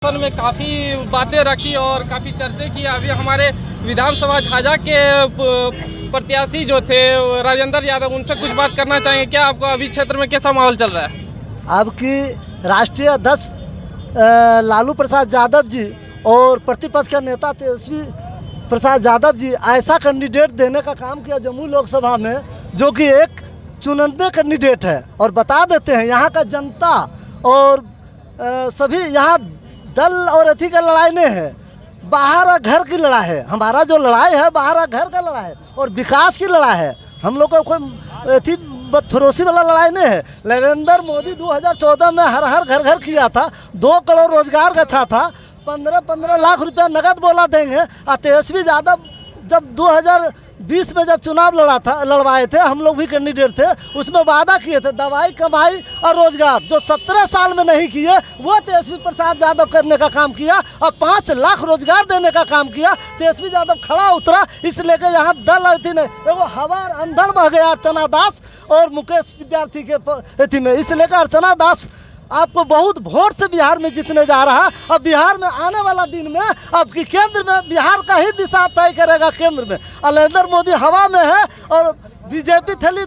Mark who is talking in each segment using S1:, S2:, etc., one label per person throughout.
S1: में काफ़ी बातें रखी और काफ़ी चर्चे की। अभी हमारे विधानसभा झाझा के प्रत्याशी जो थे राजेंद्र यादव, उनसे कुछ बात करना चाहेंगे। क्या आपको अभी क्षेत्र में कैसा माहौल चल रहा है?
S2: अब की राष्ट्रीय अध्यक्ष लालू प्रसाद यादव जी और प्रतिपक्ष का नेता तेजस्वी प्रसाद यादव जी ऐसा कैंडिडेट देने का काम किया जम्मू लोकसभा में, जो कि एक चुनिंदा कैंडिडेट है। और बता देते हैं यहाँ का जनता और सभी यहाँ दल और अथी का लड़ाई नहीं है, बाहर घर की लड़ाई है। हमारा जो लड़ाई है बाहर घर का लड़ाई है और विकास की लड़ाई है। हम लोग को कोई अथी बदफरोशी वाला लड़ाई नहीं है। नरेंद्र मोदी 2014 में हर घर घर किया था, 2 करोड़ रोजगार रखा था, 15 लाख रुपया नगद बोला देंगे। और तेजस्वी यादव जब 2020 में जब चुनाव लड़वाए थे, हम लोग भी कैंडिडेट थे, उसमें वादा किए थे दवाई कमाई और रोजगार, जो 17 साल में नहीं किए वो तेजस्वी प्रसाद यादव करने का काम किया और 5 लाख रोजगार देने का काम किया। तेजस्वी यादव खड़ा उतरा, इसलिए कि यहाँ दल अथी ने एगो हवा अंधड़ बह गया अर्चना दास और मुकेश विद्यार्थी के अथी में, इसलिए कि अर्चना दास आपको बहुत वोट से बिहार में जीतने जा रहा है। अब बिहार में आने वाला दिन में अब की केंद्र में बिहार का ही दिशा तय करेगा। केंद्र में नरेंद्र मोदी हवा में है और बीजेपी थैली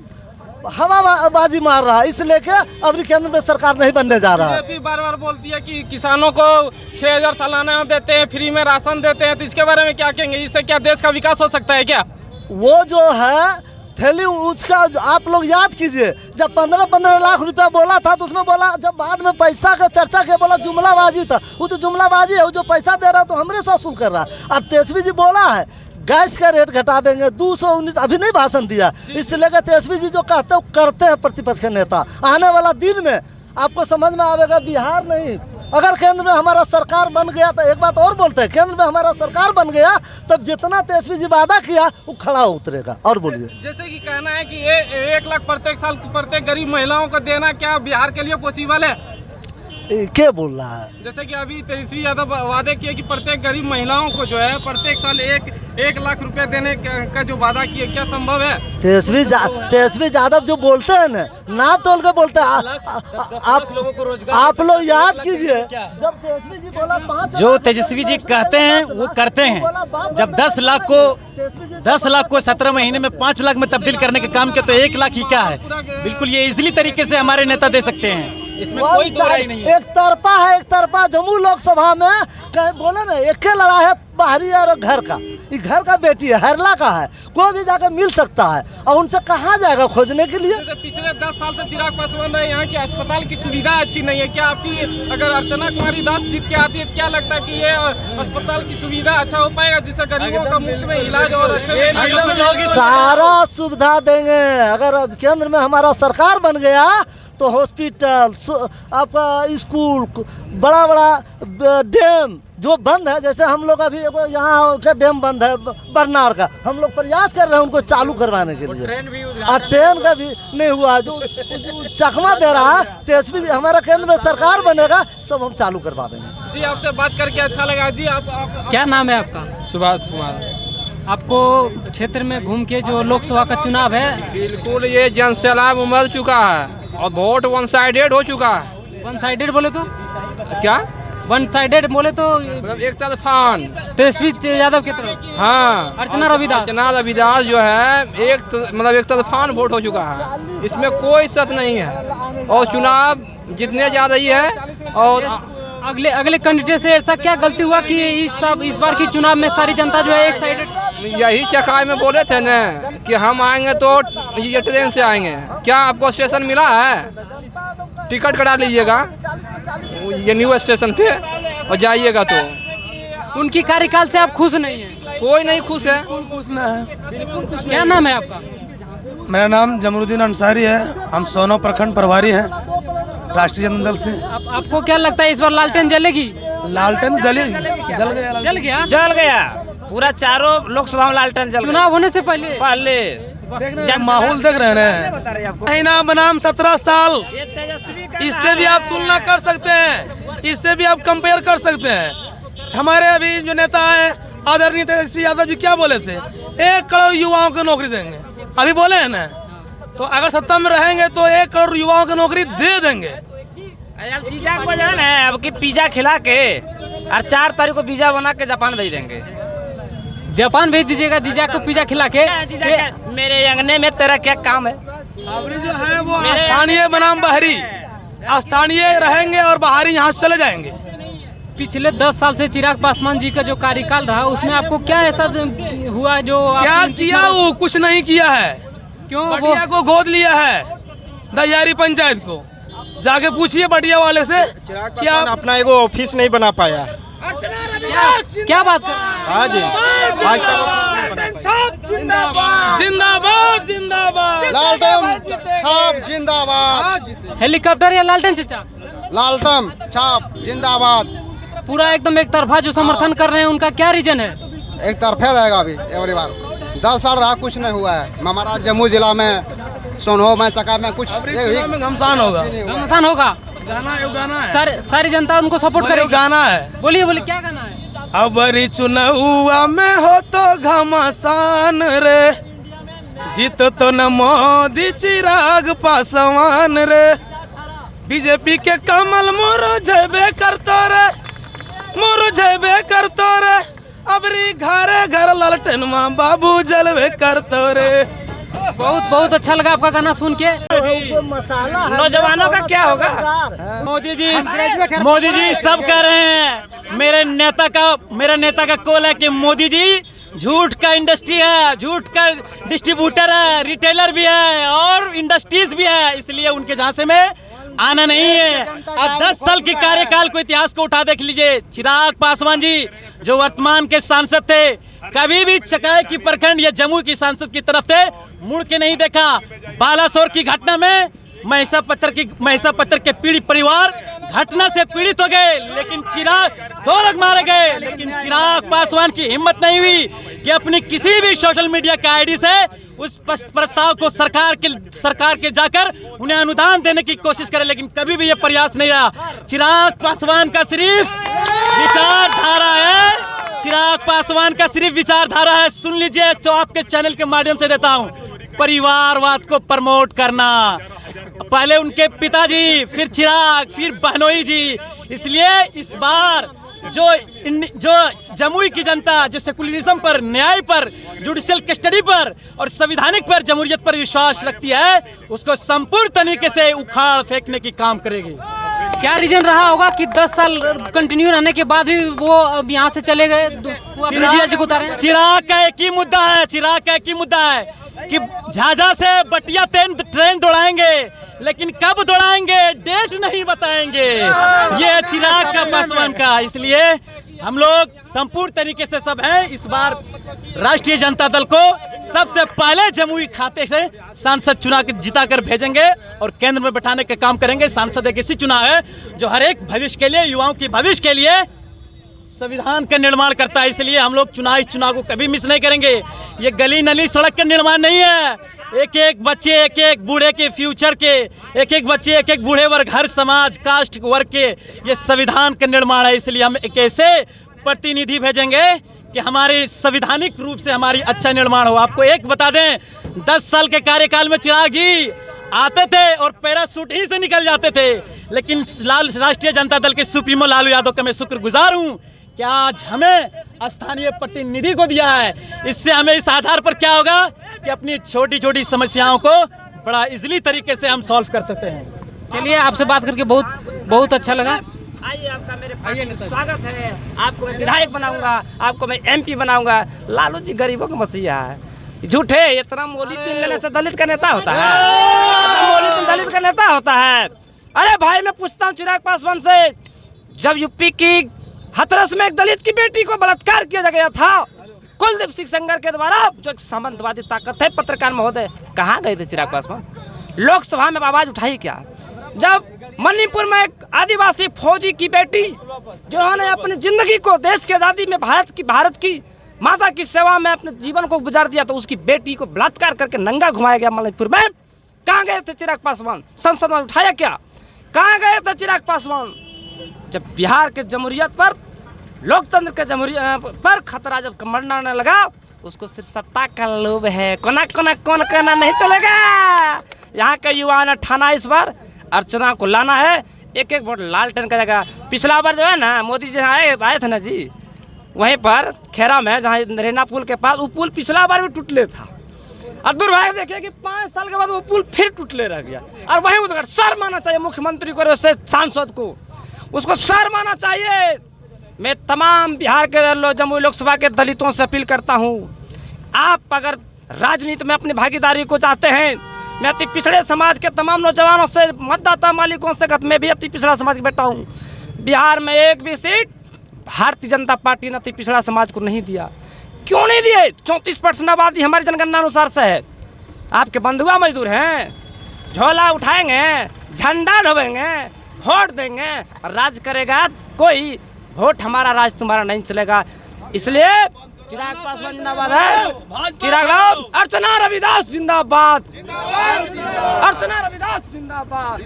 S2: हवाबाजी मार रहा है, इसलिए कि अब केंद्र में सरकार नहीं बनने जा रहा है।
S1: बीजेपी बार बार बोलती है कि किसानों को 6000 सालाना देते हैं, फ्री में राशन देते हैं, तो इसके बारे में क्या कहेंगे? इससे क्या देश का विकास हो सकता है क्या?
S2: वो जो है थैली उसका आप लोग याद कीजिए, जब 15 लाख रुपया बोला था तो उसमें बोला, जब बाद में पैसा का चर्चा किया बोला जुमलाबाजी था। वो तो जुमलाबाजी है, वो जो पैसा दे रहा है तो हमरे से वसूल कर रहा है। अब तेजस्वी जी बोला है गैस का रेट घटा देंगे 219, अभी नहीं भाषण दिया, इसलिए कि तेजस्वी जी जो कहते हैं वो करते हैं प्रतिपक्ष के नेता। आने वाला दिन में आपको समझ में आएगा, बिहार नहीं अगर केंद्र में हमारा सरकार बन गया तो एक बात और बोलते हैं, केंद्र में हमारा सरकार बन गया तब जितना तेजस्वी जी वादा किया वो खड़ा उतरेगा। और बोलिए।
S1: जैसे कि कहना है कि 1 लाख प्रत्येक साल प्रत्येक गरीब महिलाओं को देना क्या बिहार के लिए पॉसिबल है?
S2: क्या बोल रहा है?
S1: जैसे कि अभी तेजस्वी यादव वादे किए कि प्रत्येक गरीब महिलाओं को जो है प्रत्येक साल 1 लाख रुपया देने का जो वादा किए, क्या संभव है?
S2: तेजस्वी यादव जो बोलते हैं ना, नाम तोल के बोलते हैं। आप लोग याद कीजिए, जब तेजस्वी जी बोला 5
S3: जो तेजस्वी जी कहते हैं वो करते हैं। जब 10 लाख को 17 महीने में 5 लाख में तब्दील करने का काम किया तो 1 लाख ही क्या है? बिल्कुल ये इजली तरीके से हमारे नेता दे सकते हैं, इसमें कोई दो राय नहीं है।
S2: एक तरफा जम्मू लोकसभा में बोले ना, एक लड़ा है बाहरी और घर का, ये घर का बेटी है, हरला का है, कोई भी जाकर मिल सकता है। और उनसे कहाँ जाएगा खोजने के लिए?
S1: जैसे पिछले 10 साल से चिराग पासवान है, यहाँ की अस्पताल की सुविधा अच्छी नहीं है। क्या आपकी अगर अर्चना कुमारी दास जीत के आती है, क्या लगता है कि ये अस्पताल की सुविधा अच्छा हो पाएगा, जिससे गरीबों का मुफ्त में इलाज और
S2: सारा सुविधा देंगे? अगर केंद्र में हमारा सरकार बन गया तो हॉस्पिटल, आपका स्कूल, बड़ा डैम जो बंद है, जैसे हम लोग अभी यहाँ का डैम बंद है बरनार का, हम लोग प्रयास कर रहे हैं उनको चालू करवाने के लिए। और ट्रेन का भी नहीं हुआ, जो चकमा दे रहा है तेजस्वी हमारा केंद्र में सरकार बनेगा सब हम चालू करवा देंगे।
S1: जी आपसे बात करके अच्छा लगा। जी आप
S3: क्या नाम है आपका?
S1: सुभाष कुमार।
S3: आपको क्षेत्र में घूम के जो लोकसभा का चुनाव है,
S1: बिल्कुल ये जनसैलाब उमड़ चुका है और वोट 1 साइडेड हो चुका है।
S3: 1 साइडेड बोले तो
S1: क्या
S3: 1 साइडेड बोले तो
S1: मतलब एक तरफान
S3: तेजस्वी यादव की तरफ।
S1: हाँ,
S3: अर्चना
S1: रविदास जो है एक तरफान वोट हो चुका है, इसमें कोई शक नहीं है। और चुनाव जीतने जा रही है। और
S3: अगले कैंडिडेट से ऐसा क्या गलती हुआ कि इस बार की चुनाव में सारी जनता जो है एक साइडेड?
S1: यही चकाई में बोले थे ना कि हम आएंगे तो ये ट्रेन से आएंगे। क्या आपको स्टेशन मिला है? टिकट कटा लीजिएगा ये न्यू स्टेशन पे और जाइएगा। तो
S3: उनकी कार्यकाल से आप खुश नहीं है?
S1: कोई नहीं खुश है।
S4: खुश ना है।
S3: क्या नाम है आपका?
S4: मेरा नाम जमरुद्दीन अंसारी है, हम सोनो प्रखंड प्रभारी हैं राष्ट्रीय जनता दल से।
S3: आपको क्या लगता है इस बार लालटेन जलेगी?
S4: लालटेन जल
S3: गया
S5: पूरा चारों लोकसभा में लालटेन जल
S3: चुनाव होने से पहले
S4: माहौल देख रहे हैं। महीना बनाम 17 साल, इससे भी आप तुलना कर सकते हैं, इससे भी आप कंपेयर कर सकते हैं। हमारे अभी जो नेता है आदरणीय तेजस्वी यादव जी क्या बोले थे, 1 करोड़ युवाओं को नौकरी देंगे, अभी बोले हैं ना। तो अगर सत्ता में रहेंगे तो 1 करोड़ युवाओं को नौकरी दे देंगे।
S5: अब की पिज्जा खिला के और 4 तारीख को वीजा बना के जापान भेज देंगे।
S6: जापान भेज दीजिएगा जीजा को पिज्जा खिला के।
S5: मेरे अंगने में तेरा क्या काम है?
S4: अभी जो है वो स्थानीय बनाम बाहरी, स्थानीय रहेंगे और बाहरी यहाँ से चले जाएंगे।
S6: पिछले 10 साल से चिराग पासवान जी का जो कार्यकाल रहा उसमें आपको क्या ऐसा हुआ जो
S4: क्या किया? वो कुछ नहीं किया है।
S6: क्यों?
S4: बटिया को गोद लिया है, दयारी पंचायत को। जाके पूछिए बटिया वाले से कि आप
S7: अपना एगो ऑफिस नहीं बना पाया।
S6: क्या बात कर रहे हैं?
S7: हाँ जी, आज तक
S4: जिंदाबाद जिंदाबाद
S8: लालटेन छाप जिंदाबाद,
S6: हेलीकॉप्टर या लालटेन चचा?
S8: लालटेन छाप जिंदाबाद।
S6: पूरा एकदम एक तरफा जो समर्थन कर रहे हैं उनका क्या रीजन है?
S8: एक तरफे रहेगा अभी एवरी बार। 10 साल रहा, कुछ नहीं हुआ है। हमारा जम्मू जिला में सोनहो में चका में कुछ
S4: में घमसान होगा।
S6: घमासान होगा।
S4: गाना है,
S6: सारी जनता उनको सपोर्ट करेगी।
S4: गाना है।
S6: बोलिए बोलिए क्या गाना है?
S4: अबरी चुनावा में हो तो घमासान रे, जीत तो न मोदी चिराग पासवान रे, बीजेपी के कमल मुरझेबे करतो रे, मुरझेबे करतो रे, अबरी घरे घर ललटन माँ बाबू जलवे करतो रे।
S6: बहुत बहुत अच्छा लगा आपका गाना सुन के।
S2: मसाला
S5: नौजवानों का क्या होगा?
S3: मोदी जी सब कह रहे हैं। मेरे नेता का कॉल है कि मोदी जी झूठ का इंडस्ट्री है, झूठ का डिस्ट्रीब्यूटर है, रिटेलर भी है और इंडस्ट्रीज भी है, इसलिए उनके झांसे में आना नहीं है। अब 10 साल के कार्यकाल को, इतिहास को उठा देख लीजिए। चिराग पासवान जी जो वर्तमान के सांसद थे, कभी भी चकाई की प्रखंड या जम्मू की सांसद की तरफ से मुड़ के नहीं देखा। बालासोर की घटना में महिषा पत्थर के पीड़ित परिवार घटना से पीड़ित हो गए, लेकिन चिराग 2 लोग मारे गए, लेकिन चिराग पासवान की हिम्मत नहीं हुई कि अपनी किसी भी सोशल मीडिया के आईडी से उस प्रस्ताव को सरकार के जाकर उन्हें अनुदान देने की कोशिश करे, लेकिन कभी भी ये प्रयास नहीं रहा। चिराग पासवान का सिर्फ विचारधारा है, चिराग पासवान का सिर्फ विचारधारा है। सुन लीजिए, जो आपके चैनल के माध्यम से देता हूँ, परिवारवाद को प्रमोट करना। पहले उनके पिताजी, फिर चिराग, फिर बहनोई जी। इसलिए इस बार जो जमुई की जनता जो सेकुलरिज्म पर, न्याय पर, जुडिशियल कस्टडी पर और संवैधानिक पर, जमहूरियत पर विश्वास रखती है, उसको संपूर्ण तरीके से उखाड़ फेंकने की काम करेगी।
S6: क्या रीजन रहा होगा कि 10 साल कंटिन्यू रहने के बाद भी वो अब यहाँ से चले गए?
S3: चिराग का एक ही मुद्दा है कि झाझा से बटिया ट्रेन दौड़ाएंगे, लेकिन कब दौड़ाएंगे डेट नहीं बताएंगे। ये चिराग का पासवान का। इसलिए हम लोग संपूर्ण तरीके से सब हैं। इस बार राष्ट्रीय जनता दल को सबसे पहले जमुई खाते से सांसद चुना के जिता कर भेजेंगे और केंद्र में बैठाने का काम करेंगे। सांसद एक ऐसी चुनाव है जो हर एक भविष्य के लिए, युवाओं की भविष्य के लिए संविधान का निर्माण करता है। इसलिए हम लोग इस चुनाव को कभी मिस नहीं करेंगे। ये गली नली सड़क का निर्माण नहीं है, एक एक बच्चे, एक एक बूढ़े के फ्यूचर के, एक एक बच्चे, एक एक बूढ़े वर्ग, हर समाज, कास्ट वर्ग के, ये संविधान का निर्माण है। इसलिए हम एक ऐसे प्रतिनिधि भेजेंगे कि हमारे संवैधानिक रूप से हमारी अच्छा निर्माण हो। आपको एक बता दें, 10 साल के कार्यकाल में चिराग जी आते थे और पैराशूट ही से निकल जाते थे, लेकिन राष्ट्रीय जनता दल के सुप्रीमो लालू यादव का मैं शुक्रगुजार हूँ कि आज हमें स्थानीय प्रतिनिधि को दिया है। इससे हमें इस आधार पर क्या होगा कि अपनी छोटी छोटी समस्याओं को बड़ा इजीली तरीके से हम सॉल्व कर सकते हैं।
S6: चलिए, आपसे बात करके बहुत अच्छा लगा।
S5: आइए, आपका मेरे पास स्वागत है। आपको मैं विधायक बनाऊंगा, आपको मैं MP बनाऊंगा। लालू जी गरीबों का मसीहा है, झूठे। इतना मोली पीन लेने से दलित का नेता होता है? मोली पीन दलित का नेता होता है? अरे भाई, मैं पूछता हूँ चिराग पासवान से, जब यूपी की हाथरस में एक दलित की बेटी को बलात्कार किया गया था कुलदीप सिंह सेंगर के द्वारा, जो एक सामंतवादी ताकत है, पत्रकार महोदय, कहाँ गए थे चिराग पासवान? लोकसभा में आवाज उठाई क्या? जब मणिपुर में एक आदिवासी फौजी की बेटी जिन्होंने अपनी जिंदगी को देश की आजादी में भारत की माता की सेवा में अपने जीवन को गुजार दिया, तो उसकी बेटी को बलात्कार करके नंगा घुमाया गया मणिपुर में। कहाँ गए थे चिराग पासवान? संसद में उठाया क्या? कहाँ गए थे चिराग पासवान? जब बिहार के जमहूरियत पर, लोकतंत्र के जमहूरियत पर खतरा जब मंडराने लगा, उसको सिर्फ सत्ता का लोभ है। कौन कहना नहीं चलेगा। यहाँ के युवाओं ने ठाना इस बार अर्चना को लाना है, एक एक वोट लालटेन का जाएगा। पिछला बार जो है ना मोदी जी आए थे ना जी, वहीं पर खेरा में जहाँ नरेना पुल के पास, वो पुल पिछला बार भी टूटले था और दुर्भाग्य देखिए कि 5 साल के बाद वो पुल फिर टूटले रह गया। और वहीं उधर सर माना चाहिए मुख्यमंत्री को, उससे सांसद को, उसको सर माना चाहिए। मैं तमाम बिहार के जमुई लोकसभा के दलितों से अपील करता हूँ, आप अगर राजनीति में अपनी भागीदारी को चाहते हैं, मैं अति पिछड़े समाज के तमाम नौजवानों से, मतदाता मालिकों से मैं भी अति पिछड़ा समाज का बेटा हूँ। बिहार में एक भी सीट भारतीय जनता पार्टी ने अति पिछड़ा समाज को नहीं दिया। क्यों नहीं दिए? 34% आबादी हमारी जनगणना अनुसार से है। आपके बंधुआ मजदूर हैं, झोला उठाएंगे, झंडा ढोएंगे, वोट देंगे और राज करेगा कोई। वोट हमारा, राज तुम्हारा नहीं चलेगा। इसलिए चिराग पासवान जिंदाबाद है, चिराग राव, अर्चना रविदास जिंदाबाद, अर्चना रविदास जिंदाबाद।